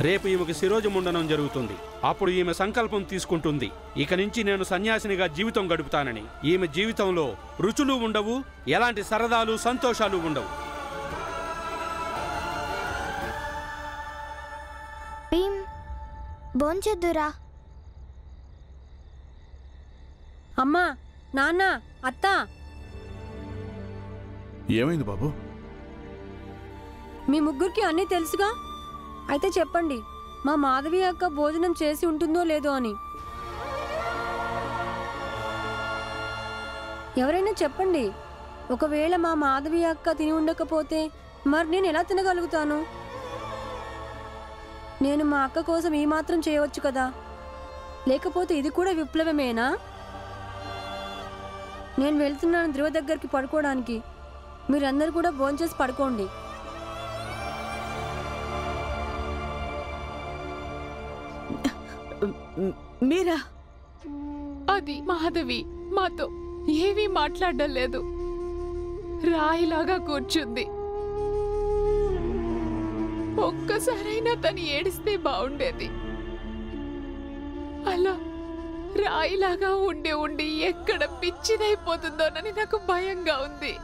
రేపు ఈమెకు శిరోజముండనం జరుగుతుంది. అప్పుడు ఈమె సంకల్పం తీసుకుంటుంది, ఇక నుంచి నేను సన్యాసినిగా జీవితం గడుపుతానని. ఈమె జీవితంలో రుచులు ఉండవు, ఎలాంటి సరదాలు సంతోషాలు ఉండవు. భోంచెద్దురా. అమ్మా, నాన్న, అత్త. ఏమైంది బాబు? మీ ముగ్గురికి అన్నీ తెలుసుగా? అయితే చెప్పండి, మా మాధవి అక్క భోజనం చేసి ఉంటుందో లేదో అని. ఎవరైనా చెప్పండి. ఒకవేళ మా మాధవి అక్క తిని ఉండకపోతే మరి నేను ఎలా తినగలుగుతాను? నేను మా అక్క కోసం ఈ మాత్రం చేయవచ్చు కదా. లేకపోతే ఇది కూడా విప్లవమేనా? నేను వెళ్తున్నాను ధ్రువ దగ్గరికి పడుకోవడానికి. మీరందరూ కూడా భోంచేసి పడుకోండి. మీరా? అది మాధవి మాతో ఏమీ మాట్లాడడం లేదు, రాయిలాగా కూర్చుంది. ఒక్కసారైనా తను ఏడిస్తే బాగుండేది. అలా రాయిలాగా ఉండి ఎక్కడ పిచ్చిదైపోతుందోనని నాకు భయంగా ఉంది.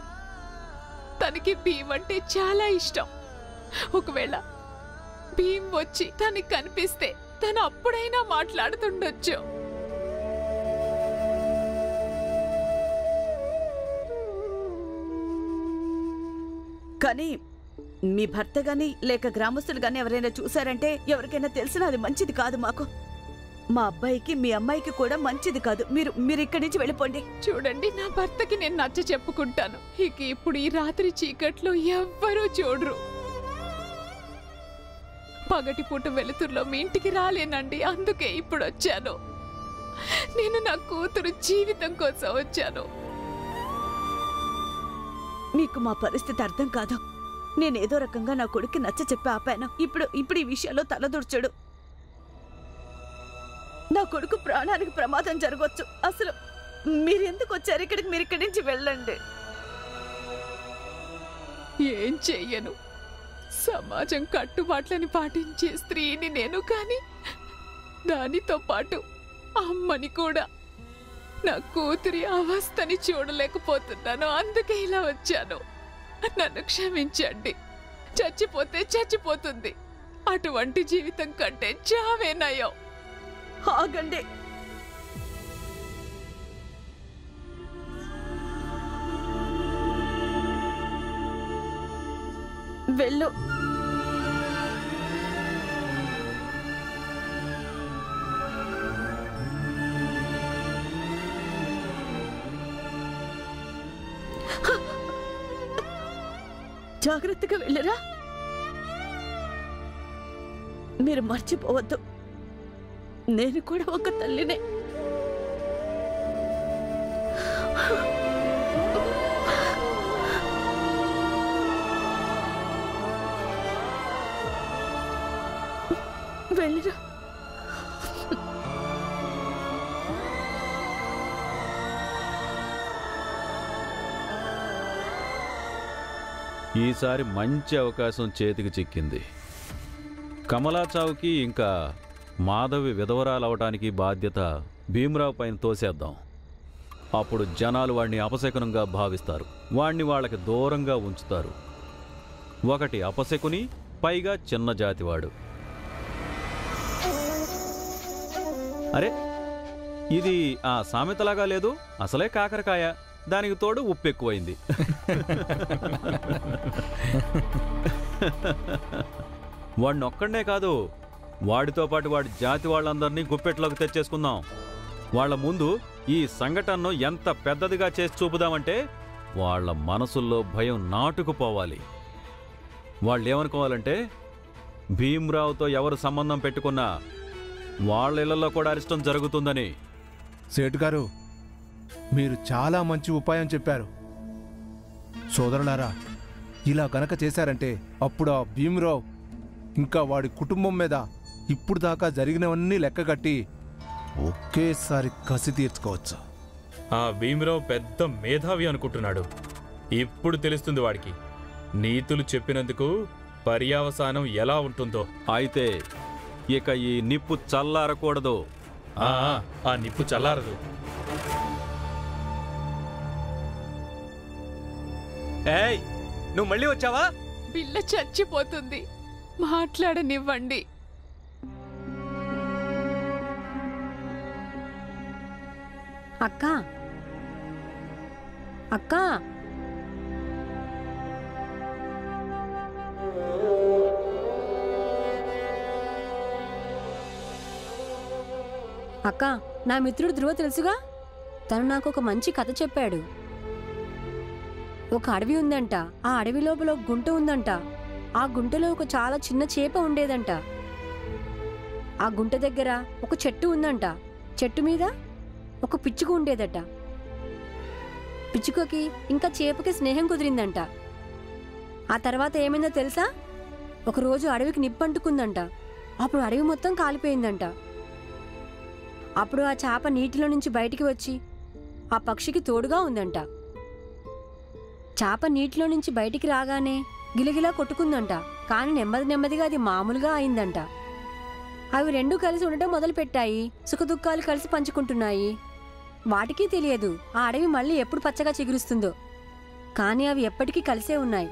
తనకి భీమ్ అంటే చాలా ఇష్టం. ఒకవేళ భీమ్ వచ్చి తనకి కనిపిస్తే తను అప్పుడైనా మాట్లాడుతుండొచ్చు. కానీ మీ భర్త గాని లేక గ్రామస్తులు గాని ఎవరైనా చూసారంటే ఎవరికైనా తెలిసినా అది మంచిది కాదు మాకు. మా అబ్బాయికి మీ అమ్మాయికి కూడా మంచిది కాదు. మీరు ఇక్కడి నుంచి వెళ్ళిపోండి. చూడండి, నా భర్తకి నేను నచ్చ చెప్పుకుంటాను. ఇక ఇప్పుడు ఈ రాత్రి చీకట్లో ఎవ్వరూ చూడరు. పగటిపూట వెలుతురులో మీ ఇంటికి రాలేనండి, అందుకే ఇప్పుడు వచ్చాను. నేను నా కూతురు జీవితం కోసం వచ్చాను. మీకు మా పరిస్థితి అర్థం కాదు. నేనేదో రకంగా నా కొడుక్కి నచ్చ చెప్పి ఆపాను. ఇప్పుడు ఈ విషయాల్లో తలదూర్చడు. నా కొడుకు ప్రాణానికి ప్రమాదం జరగవచ్చు. అసలు మీరెందుకు వచ్చారు ఇక్కడికి? మీరు ఇక్కడి నుంచి వెళ్ళండి. ఏం చెయ్యను, సమాజం కట్టుబాట్లని పాటించే స్త్రీని నేను. కానీ దానితో పాటు అమ్మని కూడా. నా కూతురి అవస్థని చూడలేకపోతున్నాను, అందుకే ఇలా వచ్చాను. నన్ను క్షమించండి. చచ్చిపోతే చచ్చిపోతుంది, అటువంటి జీవితం కంటే చావే నయం. ఆగండి. వెళ్ళు. జాగ్రత్తగా వెళ్ళరా. మీరు మర్చిపోవద్దు, నేను కూడా ఒక తల్లినే. వెళ్ళరా. ఈసారి మంచి అవకాశం చేతికి చిక్కింది. కమలా చావుకి ఇంకా మాధవి విధవరాలవటానికి బాధ్యత భీమరావు పైన తోసేద్దాం. అప్పుడు జనాలు వాణ్ణి అపశకునంగా భావిస్తారు, వాణ్ణి వాళ్ళకి దూరంగా ఉంచుతారు. ఒకటి అపశకుని, పైగా చిన్న జాతివాడు. అరే, ఇది ఆ సామెతలాగా లేదు, అసలే కాకరకాయ, దానికి తోడు ఉప్పు ఎక్కువైంది. వాడిని ఒక్కడనే కాదు, వాడితో పాటు వాడి జాతి వాళ్ళందరినీ గుప్పెట్లోకి తెచ్చేసుకుందాం. వాళ్ళ ముందు ఈ సంఘటనను ఎంత పెద్దదిగా చేసి చూపుదామంటే వాళ్ళ మనసుల్లో భయం నాటుకుపోవాలి. వాళ్ళేమనుకోవాలంటే భీమరావుతో ఎవరు సంబంధం పెట్టుకున్నా వాళ్ళ ఇళ్లలో కూడా అరిష్టం జరుగుతుందని. సేటు గారు, మీరు చాలా మంచి ఉపాయం చెప్పారు. సోదరులారా, ఇలా గనక చేశారంటే అప్పుడు ఆ భీమరావు ఇంకా వాడి కుటుంబం మీద ఇప్పుడు దాకా జరిగినవన్నీ లెక్కగట్టి ఒకేసారి కసి తీర్చుకోవచ్చు. ఆ భీమరావు పెద్ద మేధావి అనుకుంటున్నాడు. ఇప్పుడు తెలుస్తుంది వాడికి నీతులు చెప్పినందుకు పర్యావసానం ఎలా ఉంటుందో. అయితే ఇక ఈ నిప్పు చల్లారకూడదు. ఆ నిప్పు చల్లారదు. ఏయ్, నువ్వు మళ్ళీ వచ్చావా? పిల్ల చచ్చిపోతుంది, మాట్లాడనివ్వండి. అక్క అక్క అక్క, నా మిత్రుడు ధ్రువ తెలుసుగా? తను నాకు ఒక మంచి కథ చెప్పాడు. ఒక అడవి ఉందంట. ఆ అడవి లోపల ఒక గుంట ఉందంట. ఆ గుంటలో ఒక చాలా చిన్న చేప ఉండేదంట. ఆ గుంట దగ్గర ఒక చెట్టు ఉందంట. చెట్టు మీద ఒక పిచ్చుక ఉండేదట. పిచ్చుకకి ఇంకా చేపకి స్నేహం కుదిరిందంట. ఆ తర్వాత ఏమైందో తెలుసా? ఒకరోజు అడవికి నిప్పంటుకుందంట. అప్పుడు అడవి మొత్తం కాలిపోయిందంట. అప్పుడు ఆ చేప నీటిలో నుంచి బయటికి వచ్చి ఆ పక్షికి తోడుగా ఉందంట. చేప నీటిలో నుంచి బయటికి రాగానే గిలగిలా కొట్టుకుందంట. కానీ నెమ్మది నెమ్మదిగా అది మామూలుగా అయిందంట. అవి రెండూ కలిసి ఉండటం మొదలుపెట్టాయి. సుఖదుఖాలు కలిసి పంచుకుంటున్నాయి. వాటికి తెలియదు ఆ అడవి మళ్ళీ ఎప్పుడు పచ్చగా చిగురుస్తుందో. కానీ అవి ఎప్పటికీ కలిసే ఉన్నాయి.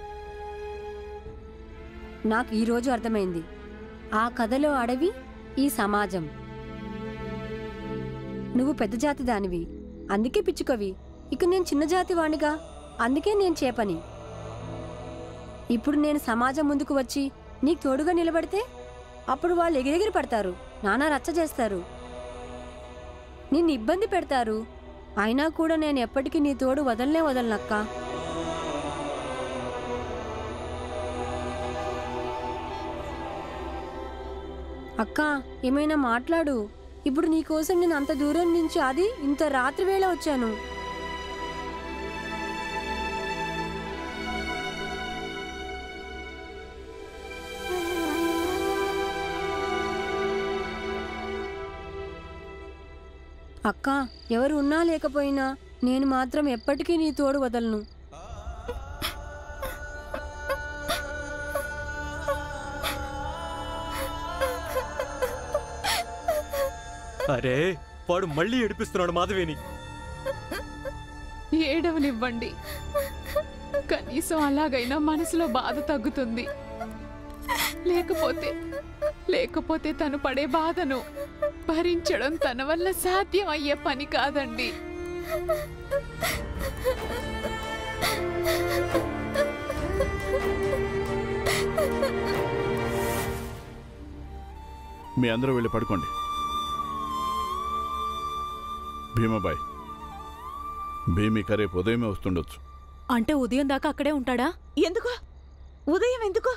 నాకు ఈరోజు అర్థమైంది. ఆ కథలో అడవి, ఈ సమాజం. నువ్వు పెద్ద జాతి దానివి, అందుకే పిచ్చుకవి. ఇక నేను చిన్న జాతి వాణిగా, అందుకే నేను చేపని. ఇప్పుడు నేను సమాజం ముందుకు వచ్చి నీకు తోడుగా నిలబడితే అప్పుడు వాళ్ళు ఎగిరెగిరి పడతారు, నానా రచ్చ చేస్తారు, నిన్ను ఇబ్బంది పెడతారు. అయినా కూడా నేను ఎప్పటికీ నీ తోడు వదలనక్క. అక్క, ఏమైనా మాట్లాడు. ఇప్పుడు నీకోసం నేను అంత దూరం నుంచి, అది ఇంత రాత్రి వేళ వచ్చాను. అక్క, ఎవరు ఉన్నా లేకపోయినా నేను మాత్రం ఎప్పటికీ నీ తోడు వదలను. అరే, వాడు మళ్ళీ ఏడిపిస్తున్నాడు మాధవిని. ఏడవనివ్వండి, కనీసం అలాగైనా మనసులో బాధ తగ్గుతుంది. లేకపోతే తను పడే బాధను భరించడం తన వల్ల సాధ్యం అయ్యే పని కాదండి. మీ అందరూ వెళ్ళి పడుకోండి. భీమాబాయ్, భీమిక రేపు ఉదయమే వస్తుండొచ్చు. అంటే ఉదయం దాకా అక్కడే ఉంటాడా? ఎందుకు? ఉదయం ఎందుకు?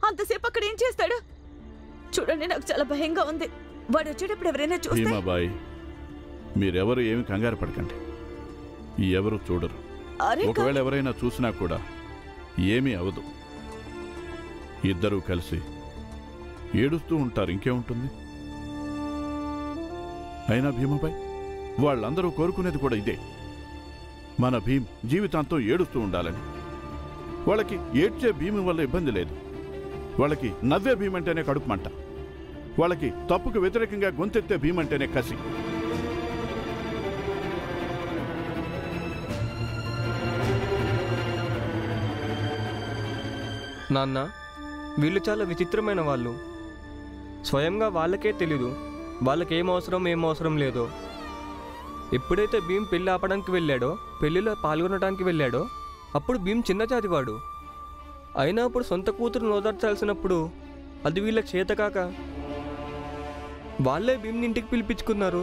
అంతసేపు అక్కడ ఏం చేస్తాడు? చూడండి, నాకు చాలా భయంగా ఉంది. వాడు వచ్చేటప్పుడు ఎవరైనా చూస్తే. భీమాబాయ్, మీరెవరు ఏమి కంగారు పడకండి. ఎవరు చూడరు. ఒకవేళ ఎవరైనా చూసినా కూడా ఏమీ అవదు. ఇద్దరూ కలిసి ఏడుస్తూ ఉంటారు, ఇంకేముంటుంది. అయినా భీమాబాయ్, వాళ్ళందరూ కోరుకునేది కూడా ఇదే. మన భీమ్ జీవితాంతం ఏడుస్తూ ఉండాలని. వాళ్ళకి ఏడ్చే భీము వల్ల ఇబ్బంది లేదు. వాళ్ళకి నవ్వే భీమ్ అంటేనే కడుపు మంట. వాళ్ళకి తప్పుకు వ్యతిరేకంగా గొంతెత్తే భీమ్ అంటేనే కసి. నాన్న, వీళ్ళు చాలా విచిత్రమైన వాళ్ళు. స్వయంగా వాళ్ళకే తెలీదు వాళ్ళకేం అవసరం లేదో. ఎప్పుడైతే భీమ్ పెళ్ళి ఆపడానికి వెళ్ళాడో, పెళ్లిలో పాల్గొనడానికి వెళ్ళాడో, అప్పుడు భీమ్ చిన్న జాతివాడు. అయినా అప్పుడు సొంత కూతురు నోదార్చాల్సినప్పుడు అది వీళ్ళకి చేతకాక వాళ్ళే భీమ్ని ఇంటికి పిలిపించుకున్నారు.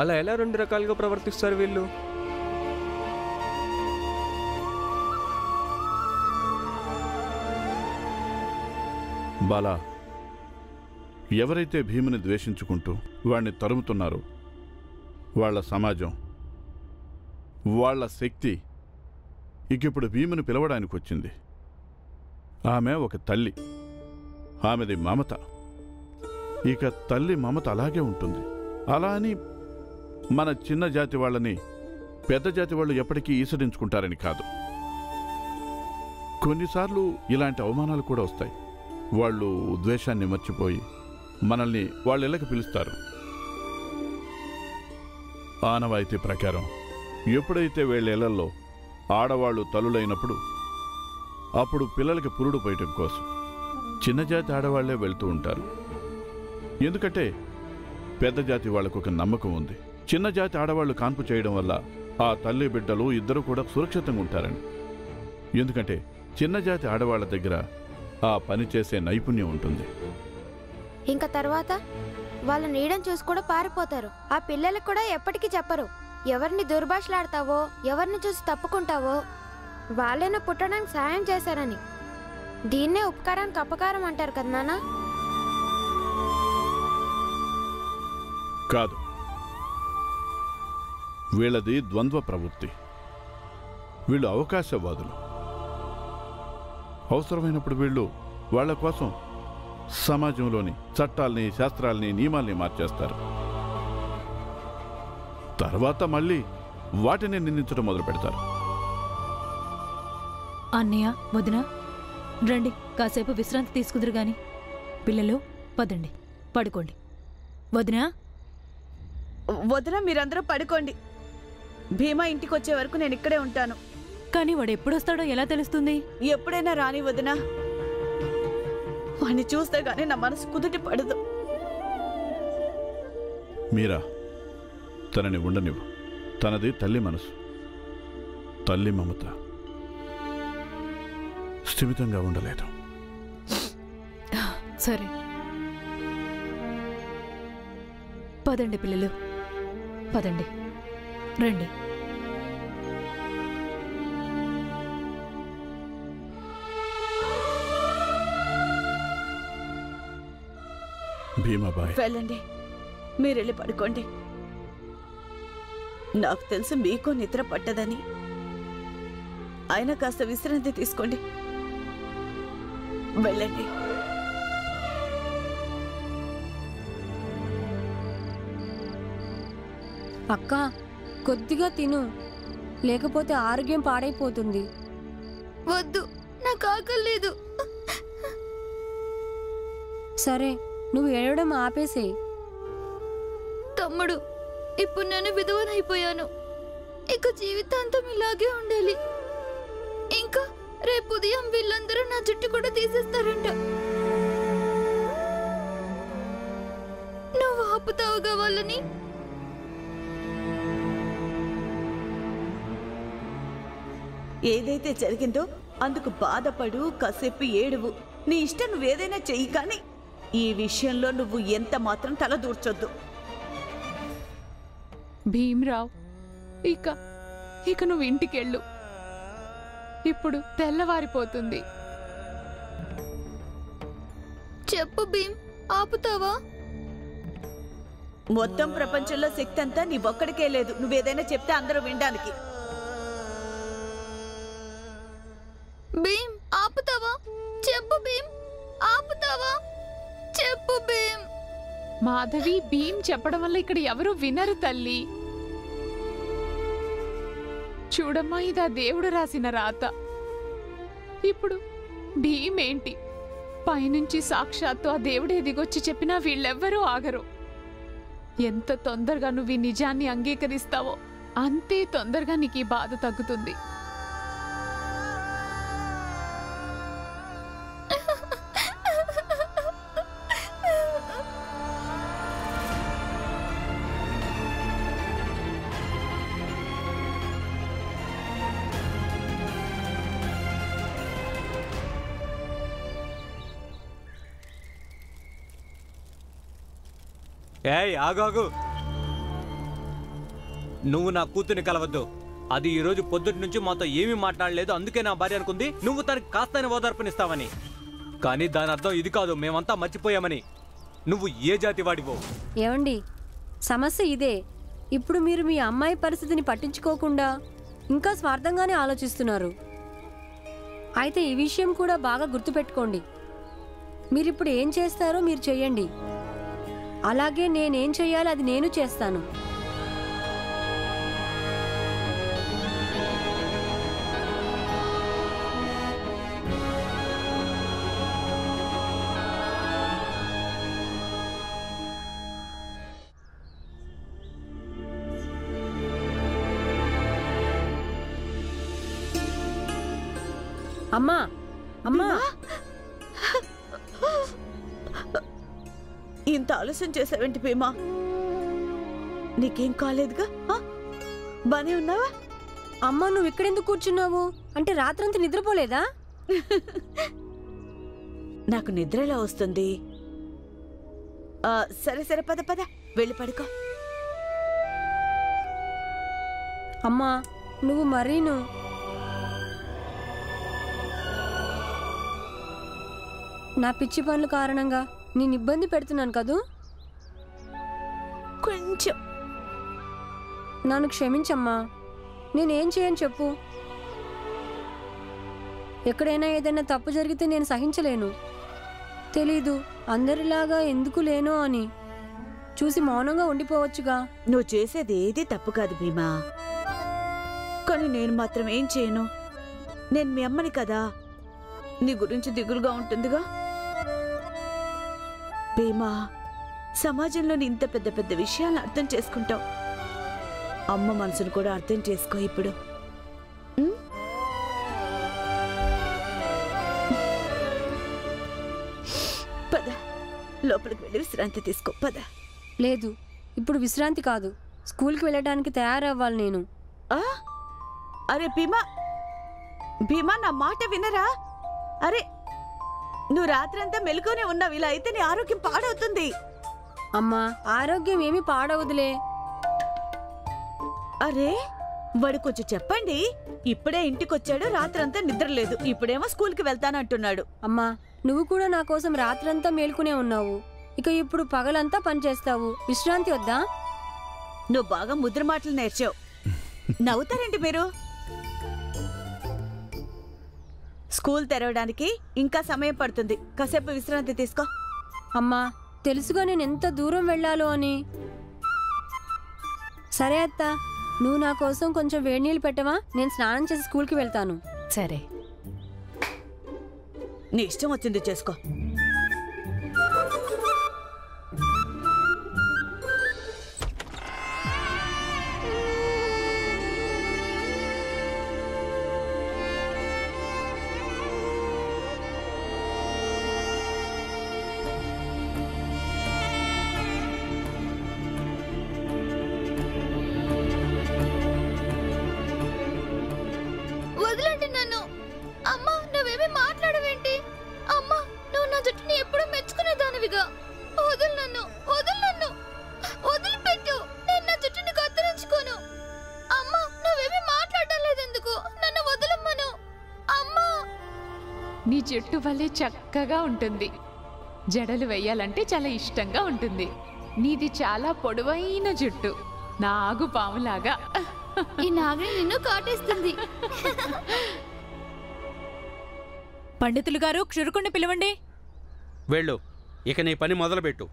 అలా ఎలా రెండు రకాలుగా ప్రవర్తిస్తారు వీళ్ళు? బాలా, ఎవరైతే భీముని ద్వేషించుకుంటూ వాణ్ణి తరుముతున్నారో వాళ్ళ సమాజం, వాళ్ళ శక్తి ఇకిప్పుడు భీముని పిలవడానికి వచ్చింది. ఆమె ఒక తల్లి, ఆమెది మమత. ఇక తల్లి మమత అలాగే ఉంటుంది. అలా అని మన చిన్న జాతి వాళ్ళని పెద్ద జాతి వాళ్ళు ఎప్పటికీ ఈసడించుకుంటారని కాదు. కొన్నిసార్లు ఇలాంటి అవమానాలు కూడా వస్తాయి. వాళ్ళు ద్వేషాన్ని మర్చిపోయి మనల్ని వాళ్ళ ఇళ్ళకి పిలుస్తారు. ఆనవాయితీ ప్రకారం ఎప్పుడైతే వీళ్ళ ఇళ్లలో ఆడవాళ్లు తల్లులైనప్పుడు అప్పుడు పిల్లలకి పురుడు పోయటం కోసం చిన్న జాతి ఆడవాళ్లే వెళ్తూ ఉంటారు. ఎందుకంటే పెద్ద జాతి వాళ్లకు ఒక నమ్మకం ఉంది, చిన్న జాతి ఆడవాళ్లు కాన్పు చేయడం వల్ల ఆ తల్లి బిడ్డలు ఇద్దరు కూడా సురక్షితంగా ఉంటారని. ఎందుకంటే చిన్న జాతి ఆడవాళ్ల దగ్గర ఆ పని చేసే నైపుణ్యం ఉంటుంది. ఇంకా తర్వాత వాళ్ళు నీడని చూసి కూడా పారిపోతారు. ఆ పిల్లలకు కూడా ఎప్పటికీ చెప్పరు ఎవరిని దుర్భాషలాడతావో, ఎవరిని చూసి తప్పుకుంటావో వాళ్ళైనా పుట్టడానికి సాయం చేశారని. దీన్నే ఉపకారానికి అపకారం అంటారు కదా నాన్న? కాదు, వీళ్ళది ద్వంద్వ ప్రవృత్తి. వీళ్ళు అవకాశవాదులు. అవసరమైనప్పుడు వీళ్ళు వాళ్ల కోసం సమాజంలోని చట్టాల్ని, శాస్త్రాల్ని, నియమాల్ని మార్చేస్తారు. తర్వాత మళ్ళీ వాటిని నిందించడం మొదలు పెడతారు. అన్నయ్య, వదిన, రండి కాసేపు విశ్రాంతి తీసుకుదురు గాని. పిల్లలు పదండి, పడుకోండి. వదినా మీరందరూ పడుకోండి. భీమా ఇంటికి వచ్చే వరకు నేను ఇక్కడే ఉంటాను. కానీ వాడు ఎప్పుడొస్తాడో ఎలా తెలుస్తుంది? ఎప్పుడైనా రాని వదినా. వాణ్ణి చూస్తే గానీ నా మనసు కుదుటి పడదు. మీరా, తనని ఉండనివ్వు. తనది తల్లి మనసు, తల్లి మమత. స్థిమితంగా ఉండలేదు. సరే పదండి పిల్లలు, పదండి, రండి. భీమాబాయ్, వెళ్ళండి, మీరెళ్ళి పడుకోండి. నాకు తెలుసు మీకు నిద్ర పట్టదని. అయినా కాస్త విశ్రాంతి తీసుకోండి. వెళ్ళండి. అక్క, కొద్దిగా తిను, లేకపోతే ఆరోగ్యం పాడైపోతుంది. వద్దు, నాకు ఆకలి లేదు. సరే, నువ్వు ఏడవడం ఆపేసే. తమ్ముడు, ఇప్పుడు నేను విధవనైపోయాను. ఇక జీవితాంతం ఇలాగే ఉండాలి. ఇంకా రేపు ఉదయం వీళ్ళందరూ నా జుట్టు కూడా తీసేస్తారంట. నువ్వు ఆపుతావుగా వాళ్ళని? ఏదైతే జరిగిందో అందుకు బాధపడు, కాసేపు ఏడువు. నీ ఇష్టం, నువ్వేదైనా చెయ్యి. కానీ ఈ విషయంలో నువ్వు ఎంత మాత్రం తల దూర్చొద్దు. భీమ్రావ్, ఇక నువ్వు ఇంటికెళ్ళు. ఇప్పుడు తెల్లవారిపోతుంది. చెప్పు భీమ్, ఆపుతావా? మొత్తం ప్రపంచంలో శక్తి అంతా నీ ఒక్కడికే లేదు. నువ్వేదైనా చెప్తే అందరూ వినడానికి. భీమ్, ఆపుతావా? చెప్పు భీమ్, ఆపుతావా? చెప్పు భీమ్. మాధవి, భీమ్ చెప్పడం వల్ల ఇక్కడ ఎవరు వినరు తల్లి. చూడమ్మా, ఇదా దేవుడు రాసిన రాత. ఇప్పుడు భీమ్ ఏంటి, పైనుంచి సాక్షాత్తు ఆ దేవుడే దిగొచ్చి చెప్పినా వీళ్ళెవ్వరూ ఆగరు. ఎంత తొందరగా నువ్వు ఈ నిజాన్ని అంగీకరిస్తావో అంతే తొందరగా నీకు ఈ బాధ తగ్గుతుంది. ఏయ్, ఆగాగు. నువ్వు నా కూతుర్ని కలవద్దు. అది ఈరోజు పొద్దుటి నుంచి మాతో ఏమీ మాట్లాడలేదు. అందుకే నా భార్య అనుకుంది నువ్వు తనకి కాస్తని ఓదార్పునిస్తావని. కానీ దాని అర్థం ఇది కాదు, మేమంతా మర్చిపోయామని. నువ్వు ఏ జాతి వాడివో. ఏమండి, సమస్య ఇదే. ఇప్పుడు మీరు మీ అమ్మాయి పరిస్థితిని పట్టించుకోకుండా ఇంకా స్వార్థంగానే ఆలోచిస్తున్నారు. అయితే ఈ విషయం కూడా బాగా గుర్తుపెట్టుకోండి. మీరిప్పుడు ఏం చేస్తారో మీరు చెయ్యండి, అలాగే నేనేం చెయ్యాలో అది నేను చేస్తాను. అమ్మా అమ్మా ఇంత ఆలస్యం చేసావేంటి భీమా? నీకేం కాలేదుగా? బానే ఉన్నావా? అమ్మా నువ్వు ఇక్కడెందుకు కూర్చున్నావు? అంటే రాత్రంతా నిద్రపోలేదా? నాకు నిద్ర ఎలా వస్తుంది? సరే సరే, పద పద, వెళ్ళి పడుకో. అమ్మా నువ్వు మరీను నా పిచ్చి పనుల కారణంగా నేను ఇబ్బంది పెడుతున్నాను కదూ. కొంచెం నన్ను క్షమించమ్మా. నేనేం చేయను చెప్పు. ఎక్కడైనా ఏదైనా తప్పు జరిగితే నేను సహించలేను. తెలీదు అందరిలాగా ఎందుకు లేనో అని చూసి మౌనంగా ఉండిపోవచ్చుగా. నువ్వు చేసేది ఏది తప్పు కాదు భీమా, కానీ నేను మాత్రం ఏం చేయను. నేను మీ అమ్మని కదా, నీ గురించి దిగులుగా ఉంటుందిగా. భీమా, సమాజంలోని ఇంత పెద్ద పెద్ద విషయాలను అర్థం చేసుకుంటావు. అమ్మ మనసును కూడా అర్థం చేసుకో ఇప్పుడు. పద, లోపలికి వెళ్ళి విశ్రాంతి తీసుకో. పద. లేదు, ఇప్పుడు విశ్రాంతి కాదు, స్కూల్కి వెళ్ళడానికి తయారవ్వాలి నేను. అరే భీమా, భీమా నా మాట వినరా? అరే నువ్వు రాత్రంతా మెలుకునే ఉన్నావు. ఇలా అయితే నీ ఆరోగ్యం పాడవుతుంది. అమ్మా ఆరోగ్యం ఏమీ పాడవదులే. అరే వాడు కొంచెం చెప్పండి. ఇప్పుడే ఇంటికొచ్చాడు, రాత్రంతా నిద్రలేదు, ఇప్పుడేమో స్కూల్కి వెళ్తానంటున్నాడు. అమ్మా నువ్వు కూడా నా కోసం రాత్రంతా మేల్కునే ఉన్నావు, ఇక ఇప్పుడు పగలంతా పనిచేస్తావు. విశ్రాంతి వద్దా? నువ్వు బాగా ముద్ర మాటలు నేర్చావు. నవ్వుతారేంటి మీరు? స్కూల్ తెరవడానికి ఇంకా సమయం పడుతుంది, కాసేపు విశ్రాంతి తీసుకో. అమ్మా తెలుసుగా నేను ఎంత దూరం వెళ్ళాలో అని. సరే అత్త, నువ్వు నా కోసం కొంచెం వేడి నీళ్ళు పెట్టవా? నేను స్నానం చేసి స్కూల్కి వెళ్తాను. సరే, నీ ఇష్టం వచ్చింది చేసుకో. వదలండి నన్ను. అమ్మా నువ్వేమీ మాట్లాడవేంటి? అమ్మా నువ్వు నా జుట్టుని ఎప్పుడూ మెచ్చుకునేదానివిగా. వదులు నన్ను, వదులు నన్ను, వదిలిపెట్టు. నేను నా జుట్టుని కత్తిరించుకోను. అమ్మా నువ్వేమీ మాట్లాడడం లేదెందుకు? నన్ను వదలమ్మను. అమ్మా నీ జుట్టు వల్లే చక్కగా ఉంటుంది. జడలు వెయ్యాలంటే చాలా ఇష్టంగా ఉంటుంది. నీది చాలా పొడవైన జుట్టు, నాగు పాములాగా. ఈ నాగిని నిన్ను కాటేస్తుంది. పండితులు గారు, క్షురకుణ్ణి పిలవండి. వెళ్ళు, ఇక నీ పని మొదలుపెట్టు.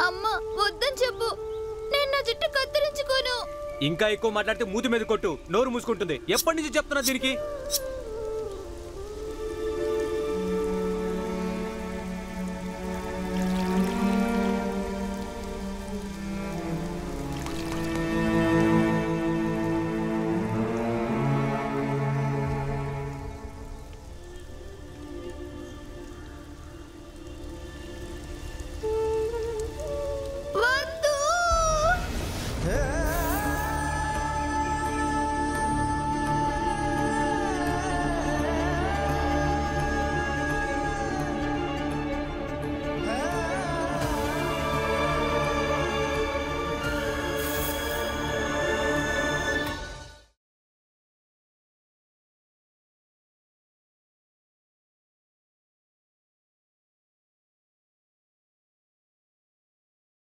అమ్మా వద్దని చెప్పు, నేను నా జుట్టు కత్తిరించుకోను. ఇంకా ఎక్కువ మాట్లాడితే మూతి మీద కొట్టు, నోరు మూసుకుంటుంది. ఎప్పటి నుంచి చెప్తున్నా దీనికి?